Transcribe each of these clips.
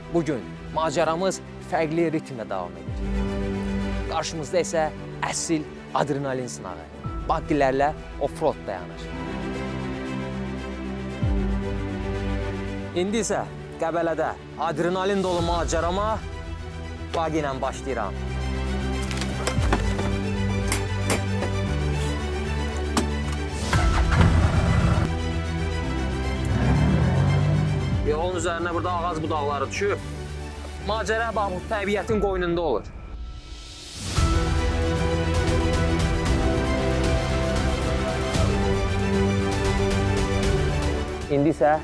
Bugün macəramız fərqli ritmlə davam edir. Qarşımızda isə əsl adrenalin sınağı. Buggilərlə offroad dayanır. İndi isə Qəbələdə adrenalin dolu macərama buggy ilə başlayıram. Yolun üzərində burada ağac budaqları düşüb. Macəra bax bu təbiətin qoynunda olur. İndi isə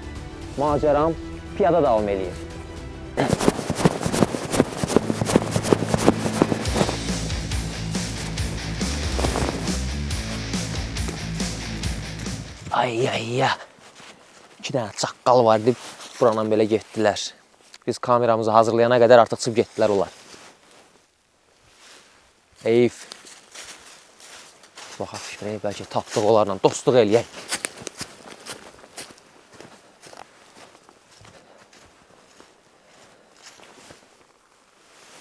macəram piyada davam edir. Ay. 2 dənə çaqqal var deyib, burandan belə getdilər. Biz kameramızı hazırlayana qədər artıq çıxıb getdilər onlar. Eyf. Baxaq görək, bəlkə tapdıq onlarla, dostluq eləyək.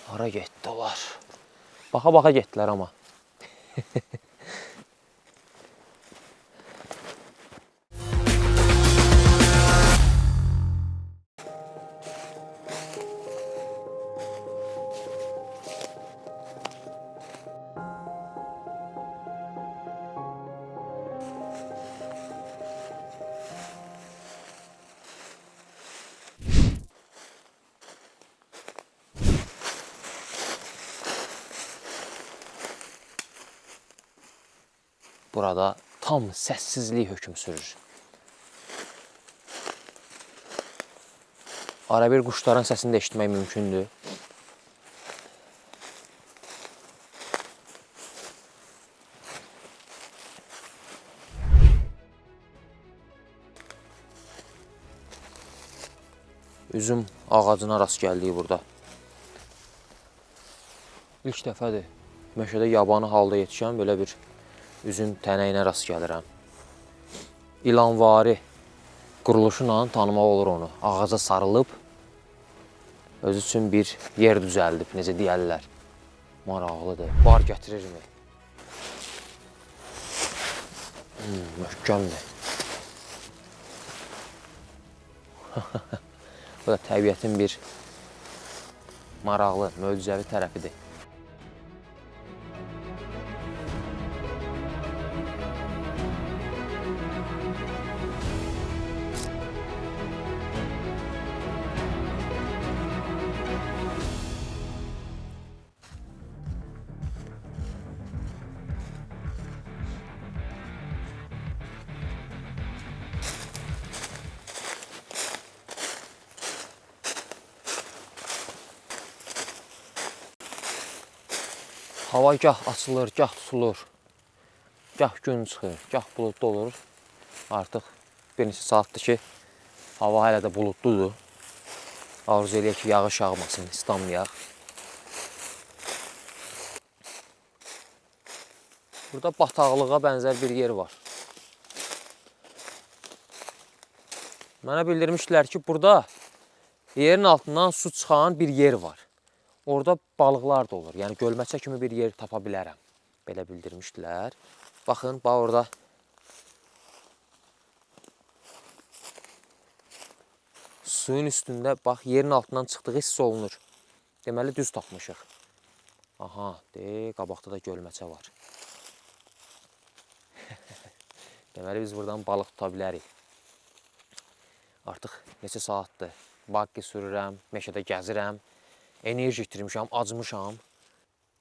Hara getdi onlar? Baxa-baxa getdilər amma. Burada tam səssizlik hökm sürür. Arabir quşların səsini də eşitmək mümkündür. Üzüm ağacına rast gəldik burada. İlk dəfədir meşədə yabanı halda yetişən belə bir üzüm tənəyinə rast gəlirəm. İlanvari quruluşuyla tanımaq olur onu. Ağaca sarılıb, özü üçün bir yer düzəldib, necə deyərlər. Maraqlıdır. Bar gətirirmi? Möhkəmdir. Bu da təbiətin bir maraqlı, möcüzəvi tərəfidir. Hava gah açılır, gah tutulur, gah gün çıxır, gah buludlu olur. Artıq bir neçə saatdır ki, hava hələ də buludludur. Arzu eləyək ki, yağış yağmasın, islanmayaq. Burada bataqlığa bənzər bir yer var. Mənə bildirmişdilər ki, burada yerin altından su çıxan bir yer var. Orada balıqlar da olur. Yəni gölməçə kimi bir yer tapa bilərəm. Belə bildirmişdilər. Baxın, bax orada suyun üstündə bax yerin altından çıxdığı hiss olunur. Deməli düz tapmışıq. Aha, qabaqda da gölməçə var. Deməli biz buradan balıq tuta bilərik. Artıq neçə saatdır buggy sürürəm, meşədə gəzirəm. Enerji itirmişəm, acmışam.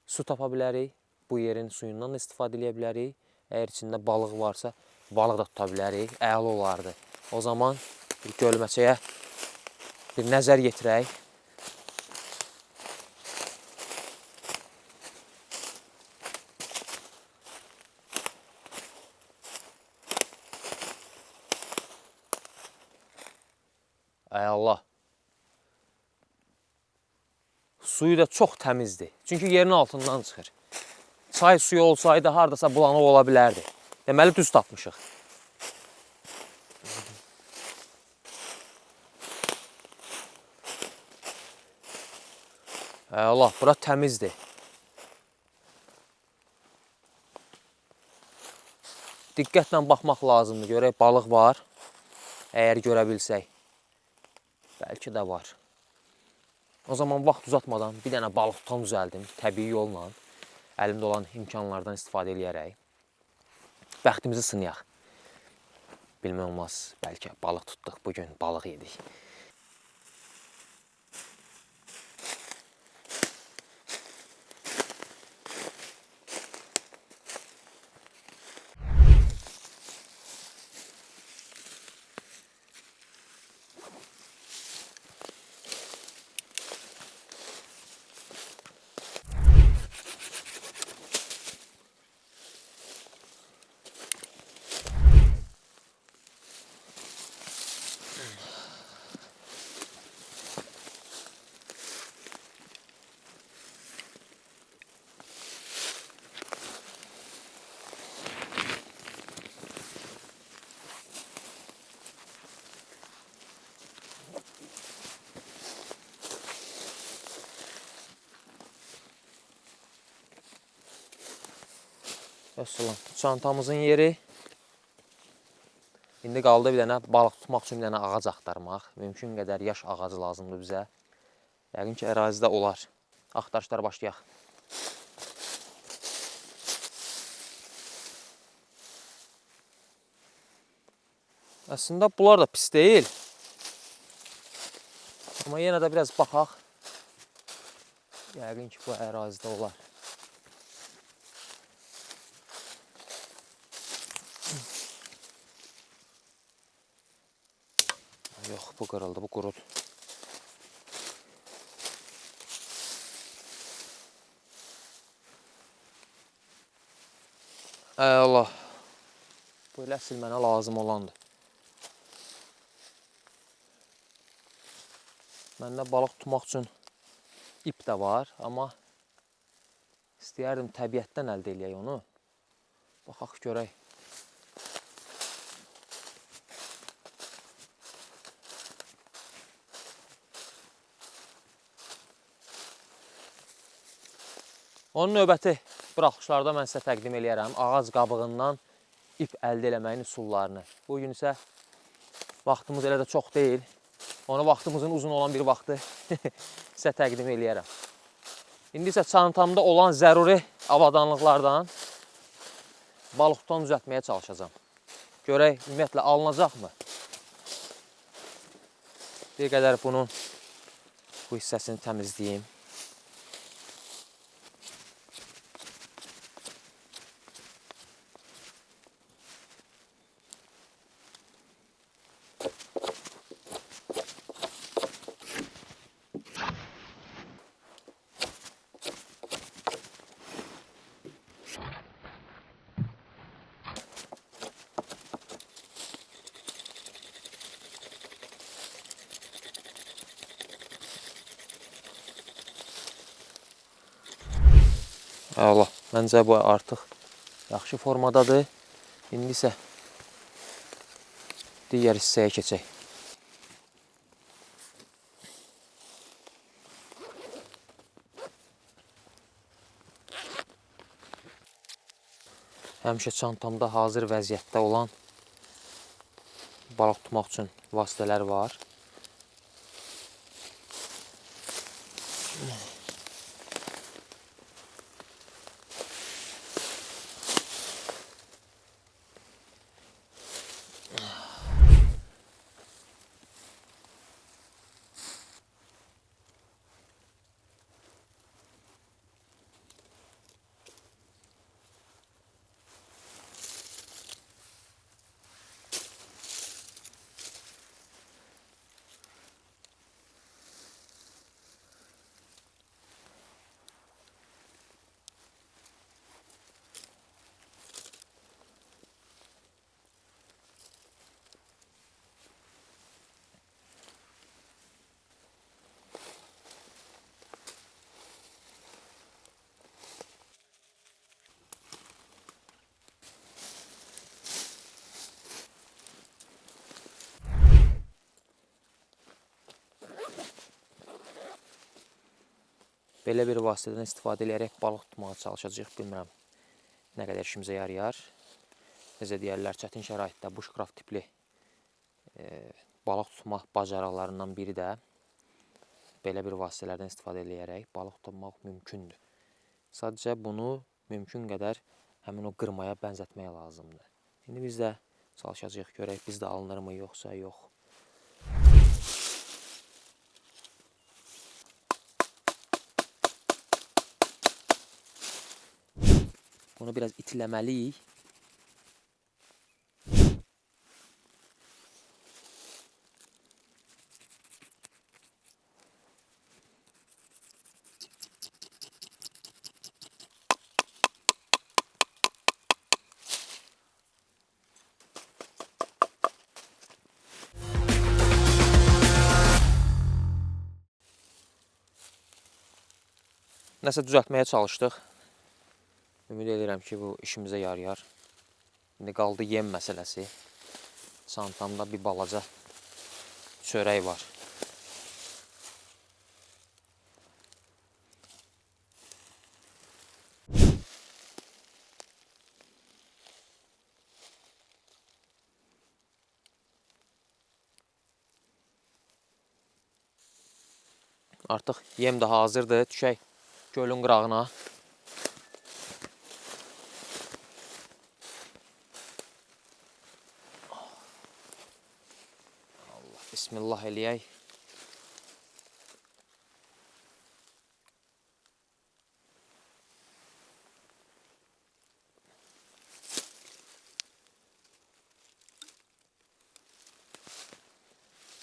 Su tapa bilərik. Bu yerin suyundan da istifadə edə bilərik. Əgər içində balıq varsa, balıq da tuta bilərik. Əla olardı. O zaman bir gölməçəyə bir nəzər yetirək. Ay Allah. Suyu da çox təmizdir. Çünki yerin altından çıxır. Çay suyu olsaydı hardasa bulanıq ola bilərdi. Deməli düz tapmışıq. Allah, bura təmizdir. Diqqətlə baxmaq lazımdır. Görək, balıq var. Əgər görə bilsək. Bəlkə də var. O zaman vaxt uzatmadan bir dənə balıq tutan düzəldim. Təbii yolla. Əlimdə olan imkanlardan istifadə edərək. Bəxtimizi sınayaq. Bilmək olmaz. Bəlkə balıq tutduq. Bugün balıq yedik. Vəssalam. Çantamızın yeri. İndi qaldı bir dənə balıq tutmaq üçün bir dənə ağac axtarmaq. Mümkün qədər yaş ağacı lazımdır bizə. Yəqin ki, ərazidə olar. Axtarışlara başlayaq. Əslində bunlar da pis deyil. Amma yenə də biraz baxaq. Yəqin ki, bu ərazidə olar. Yox, bu qırıldı, bu qurud. Allah. Bu elə əsl mənə lazım olandır. Məndə balıq tutmaq üçün ip də var, amma istəyərdim təbiətdən əldə eləyək onu. Baxaq görək. Onun növbəti buraxılışlarda mən sizə təqdim eləyərəm ağac qabığından ip əldə eləməyin üsullarını. Bugün isə vaxtımız elə də çox deyil. Onu vaxtımızın uzun olan bir vaxtı sizə təqdim eləyərəm. İndi isə çantamda olan zəruri avadanlıqlardan balıq tutan düzəltməyə çalışacağam. Görək, ümumiyyətlə alınacaqmı? Bir qədər bunun bu hissəsini təmizləyim. Allah, məncə bu artıq yaxşı formadadır. İndi isə digər hissəyə keçək. Həmişə çantamda hazır vəziyyətdə olan balıq tutmaq üçün vasitələr var. Belə bir vasitədən istifadə edərək balıq tutmağa çalışacağıq. Bilmirəm nə qədər işimizə yarayar. Necə deyərlər, çətin şəraitdə bushcraft tipli balıq tutmaq bacarıqlarından biri də belə bir vasitələrdən istifadə edərək balıq tutmaq mümkündür. Sadəcə bunu mümkün qədər həmin o qırmaya bənzətmək lazımdır. İndi biz də çalışacağıq, görək biz də alınırmı yoxsa yox. Bunu biraz itiləməliyik. Nəsə düzəltməyə çalışdıq. Ümid edirəm ki, bu işimizə yarayar. İndi qaldı yem məsələsi. Çantamda bir balaca çörək var. Artıq yem də hazırdır. Düşək gölün qırağına. Bismillah eləyək.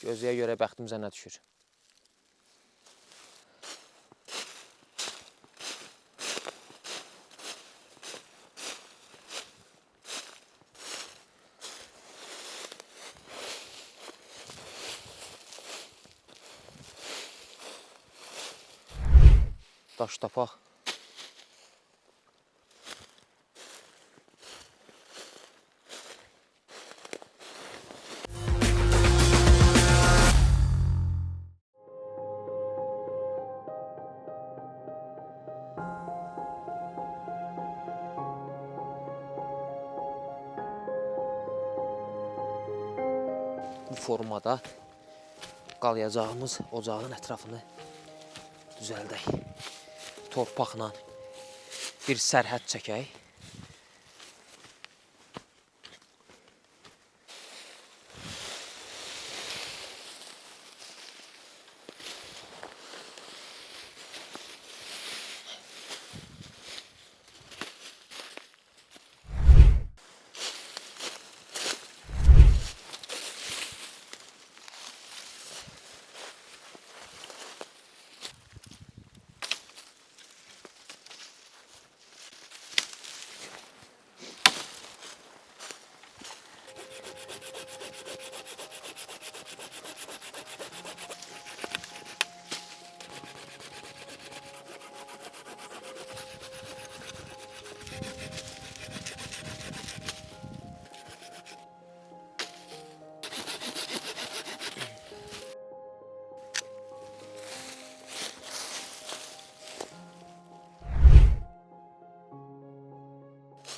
Gözləyə görə bəxtimizə nə düşür. Daş tapaq. Bu formada qalayacağımız ocağın ətrafını düzəldək. Torpaqla bir sərhəd çəkək.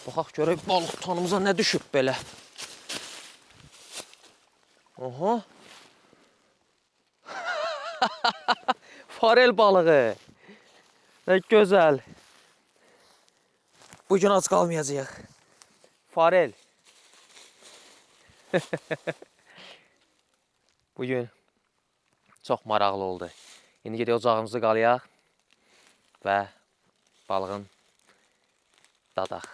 Baxaq görək balıq tutanımıza nə düşüb belə. Oha. Farel balığı. Nə gözəl. Bugün ac qalmayacağıq. Farel. Bugün çox maraqlı oldu. İndi gedək ocağımızı qalayaq və balığın dadaq.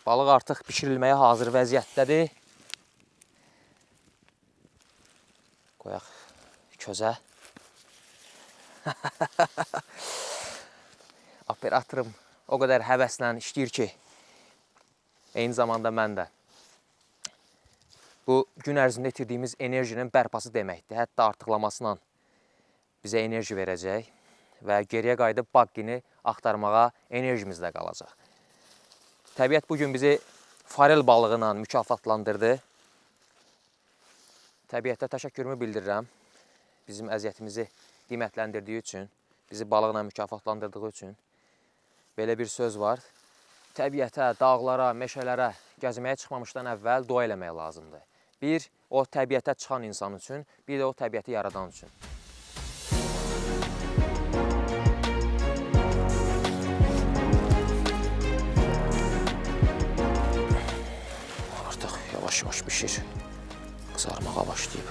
Balıq artıq bişirilməyə hazır vəziyyətdədir. Qoyaq közə. Operatorum o qədər həvəslə işləyir ki, eyni zamanda mən də. Bu, gün ərzində itirdiyimiz enerjinin bərpası deməkdir. Hətta artıqlamasıyla bizə enerji verəcək və geriyə qayıdıb baqqini axtarmağa enerjimiz də qalacaq. Təbiət bugün bizi farel balığı ilə mükafatlandırdı. Təbiətə təşəkkürümü bildirirəm. Bizim əziyyətimizi qiymətləndirdiyi üçün, bizi balıqla mükafatlandırdığı üçün. Belə bir söz var. Təbiətə, dağlara, meşələrə gəzməyə çıxmamışdan əvvəl dua eləmək lazımdır. Bir, o təbiətə çıxan insan üçün, bir də o təbiəti yaradan üçün. Artıq yavaş-yavaş pişir. Qızarmağa başlayıb.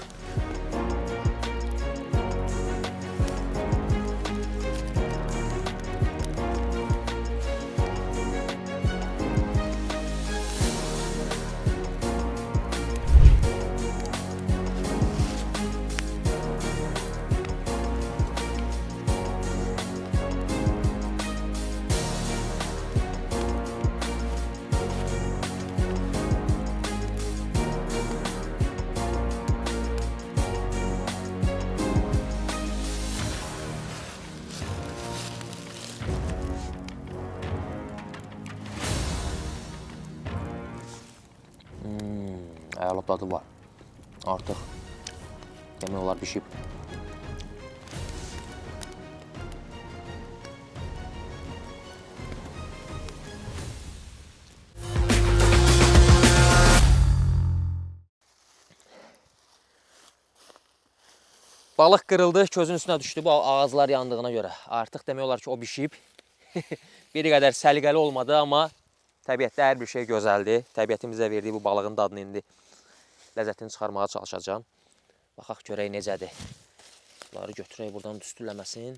Əla dadı var. Artıq demək olar bişib. Balıq qırıldı, közün üstünə düşdü. Bu ağızlar yandığına görə. Artıq demək olar ki, o bişib. Bir qədər səliqəli olmadı, amma təbiətdə hər bir şey gözəldir. Təbiətimizə verdiyi bu balığın dadını indi ləzzətini çıxarmağa çalışacağım. Baxaq görək necədir. Bunları götürək buradan düstüləməsin.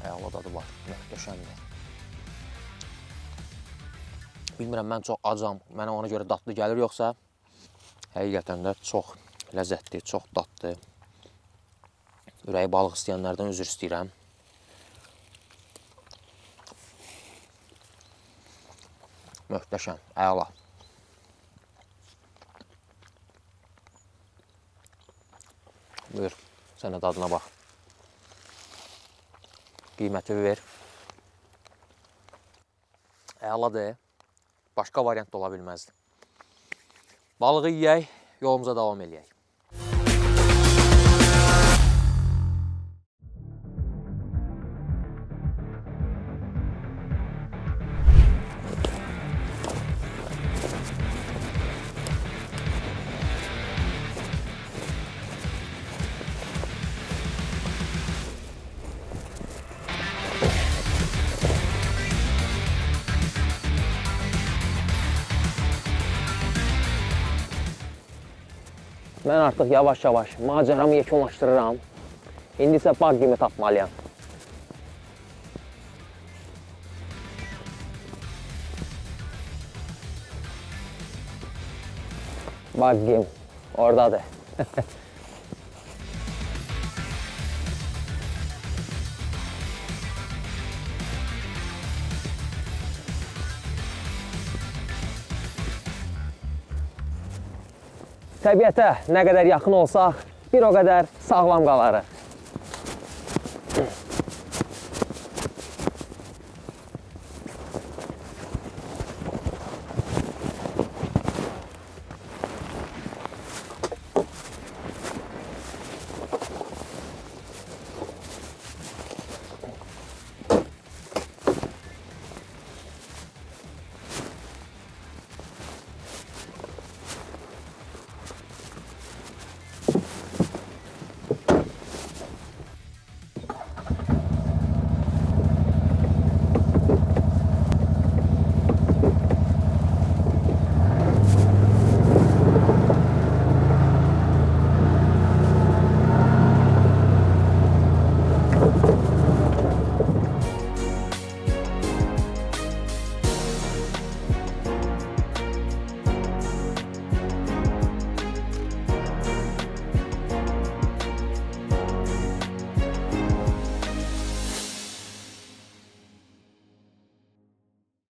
Əla dadı var, möhtəşəmdir. Bilmirəm, mən çox acam, mənə ona görə dadlı gəlir, yoxsa həqiqətən də çox ləzzətli, çox dadlı. Ürəyi balıq istəyənlərdən üzr istəyirəm. Möhtəşəm, əla. Buyur, sən də dadına bax. Qiyməti ver. Əladır. Başqa variant da ola bilməzdi. Balığı yeyək, yolumuza davam edək. Mən artıq yavaş-yavaş macəramı yekunlaşdırıram. İndi isə baqqimi tapmalıyam. Baqqim oradadır. Təbiətə nə qədər yaxın olsaq, bir o qədər sağlam qalarıq.